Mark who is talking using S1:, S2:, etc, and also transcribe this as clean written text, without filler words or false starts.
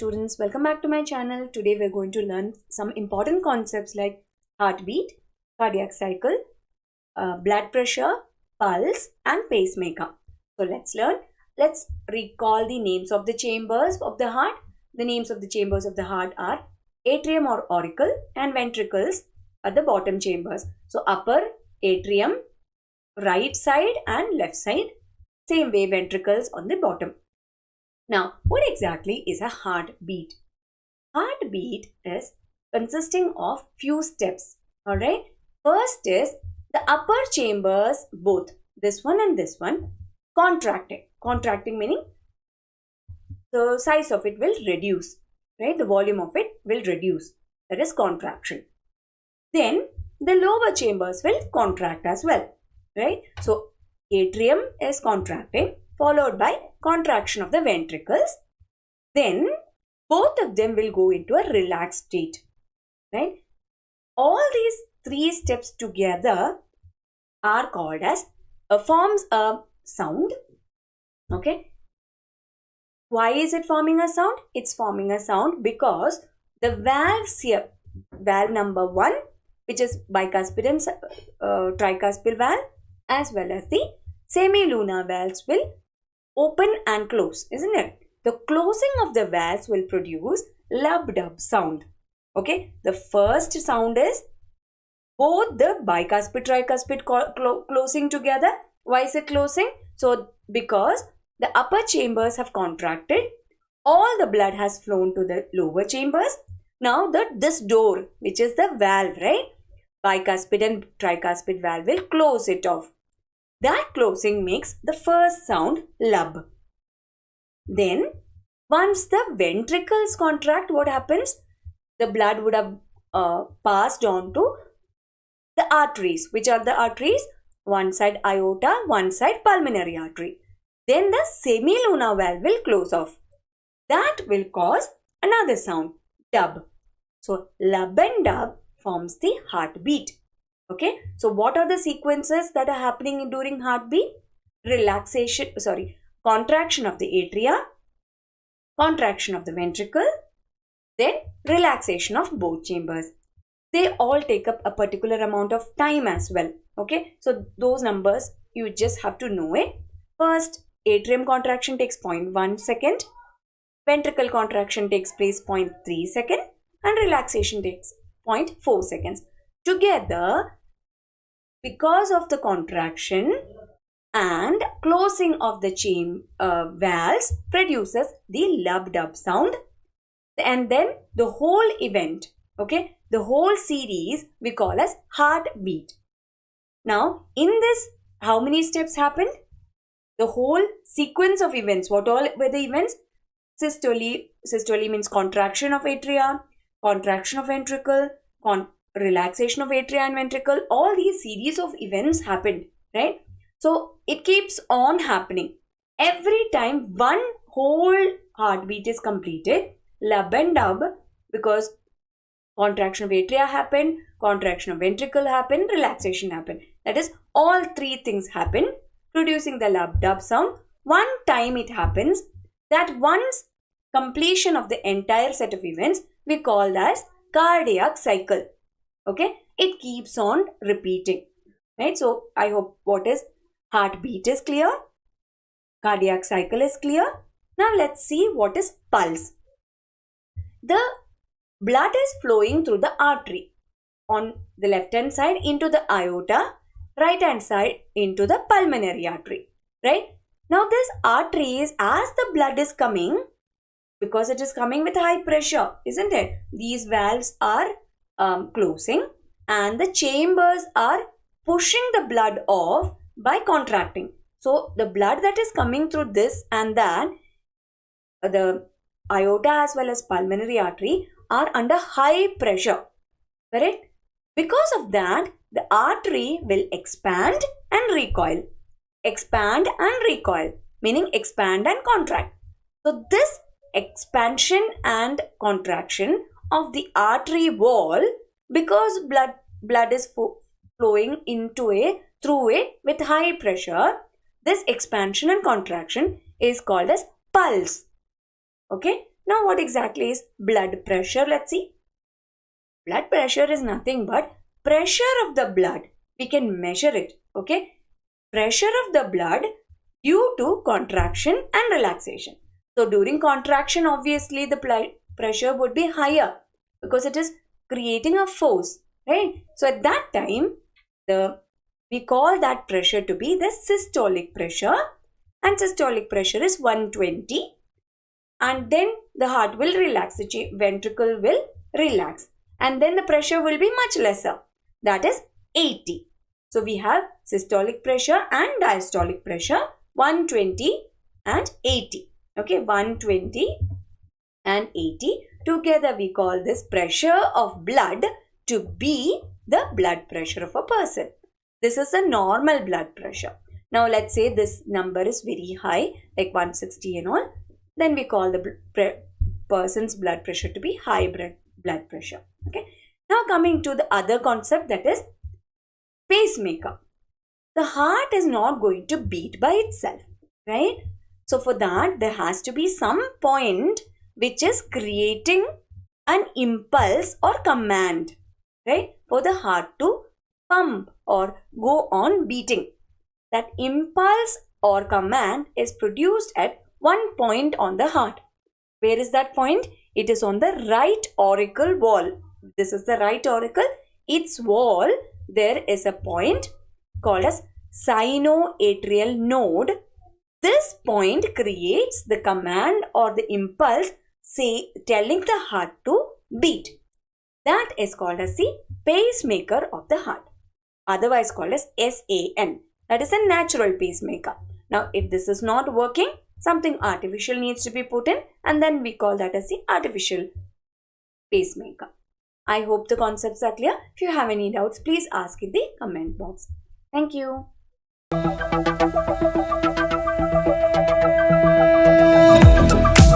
S1: students, welcome back to my channel. Today we're going to learn some important concepts like heartbeat, cardiac cycle, blood pressure, pulse and pacemaker. So let's learn. Let's recall the names of the chambers of the heart. The names of the chambers of the heart are atrium or auricle and ventricles are the bottom chambers. So upper atrium, right side and left side. Same way ventricles on the bottom. Now, what exactly is a heartbeat? Heartbeat is consisting of few steps. Alright. First is the upper chambers, both this one and this one, contracting. Contracting meaning the size of it will reduce. Right? The volume of it will reduce. That is contraction. Then the lower chambers will contract as well. Right? So atrium is contracting, followed by contraction of the ventricles. Then both of them will go into a relaxed state. Right? All these three steps together are called as forms a sound. Okay. Why is it forming a sound? It's forming a sound because the valves here, valve number 1, which is bicuspid and tricuspid valve, as well as the semilunar valves will open and close, isn't it? The closing of the valves will produce LUBB sound. Okay, the first sound is both the bicuspid tricuspid closing together. Why is it closing? So because the upper chambers have contracted, all the blood has flown to the lower chambers. Now this door, which is the valve, right, bicuspid and tricuspid valve, will close it off. That closing makes the first sound LUBB. Then once the ventricles contract, what happens? The blood would have passed on to the arteries. Which are the arteries? One side aorta, one side pulmonary artery. Then the semilunar valve will close off. That will cause another sound, DUBB. So LUBB and DUBB forms the heartbeat. Okay, so what are the sequences that are happening during heartbeat? Contraction of the atria, contraction of the ventricle, then relaxation of both chambers. They all take up a particular amount of time as well. Okay, so those numbers you just have to know it. First, atrium contraction takes 0.1 second, ventricle contraction takes place 0.3 second, and relaxation takes 0.4 seconds. Together, because of the contraction and closing of the valves produces the LUBB sound, and then the whole event, okay, the whole series we call as heartbeat. Now, in this, how many steps happened? The whole sequence of events. What all were the events? Systole means contraction of atria, contraction of ventricle, relaxation of atria and ventricle. All these series of events happened, right? So it keeps on happening. Every time one whole heartbeat is completed, LUBB and DUBB, because contraction of atria happened, contraction of ventricle happened, relaxation happened. That is, all three things happen, producing the LUBB sound. One time it happens, that once completion of the entire set of events, we call as cardiac cycle. Okay, it keeps on repeating, right? So I hope what is heartbeat is clear, cardiac cycle is clear. Now let's see what is pulse. The blood is flowing through the artery on the left hand side into the aorta, right hand side into the pulmonary artery, right? Now this arteries, as the blood is coming, because it is coming with high pressure, isn't it? These valves are closing and the chambers are pushing the blood off by contracting. So the blood that is coming through this and that, the aorta as well as pulmonary artery are under high pressure, correct? Because of that, the artery will expand and recoil. Expand and recoil, meaning expand and contract. So this expansion and contraction of the artery wall, because blood is flowing through it with high pressure, this expansion and contraction is called as pulse. Okay, Now what exactly is blood pressure? Let's see. Blood pressure is nothing but pressure of the blood. We can measure it. Okay. Pressure of the blood due to contraction and relaxation. So during contraction, obviously the blood pressure would be higher because it is creating a force, right? So at that time, we call that pressure to be the systolic pressure, and systolic pressure is 120, and then the heart will relax, the ventricle will relax, and then the pressure will be much lesser, that is 80. So we have systolic pressure and diastolic pressure 120 and 80. Okay, 120 and 80. Together we call this pressure of blood to be the blood pressure of a person. This is a normal blood pressure. Now let's say this number is very high, like 160 and all. Then we call the person's blood pressure to be high blood pressure. Okay. Now coming to the other concept, that is pacemaker. The heart is not going to beat by itself, right? So for that, there has to be some point which is creating an impulse or command, right? For the heart to pump or go on beating. That impulse or command is produced at one point on the heart. Where is that point? It is on the right auricle wall. This is the right auricle. Its wall, there is a point called as sinoatrial node. This point creates the command or the impulse, telling the heart to beat. That is called as the pacemaker of the heart, otherwise called as SAN. That is a natural pacemaker. Now, if this is not working, something artificial needs to be put in, and then we call that as the artificial pacemaker. I hope the concepts are clear. If you have any doubts, please ask in the comment box. Thank you.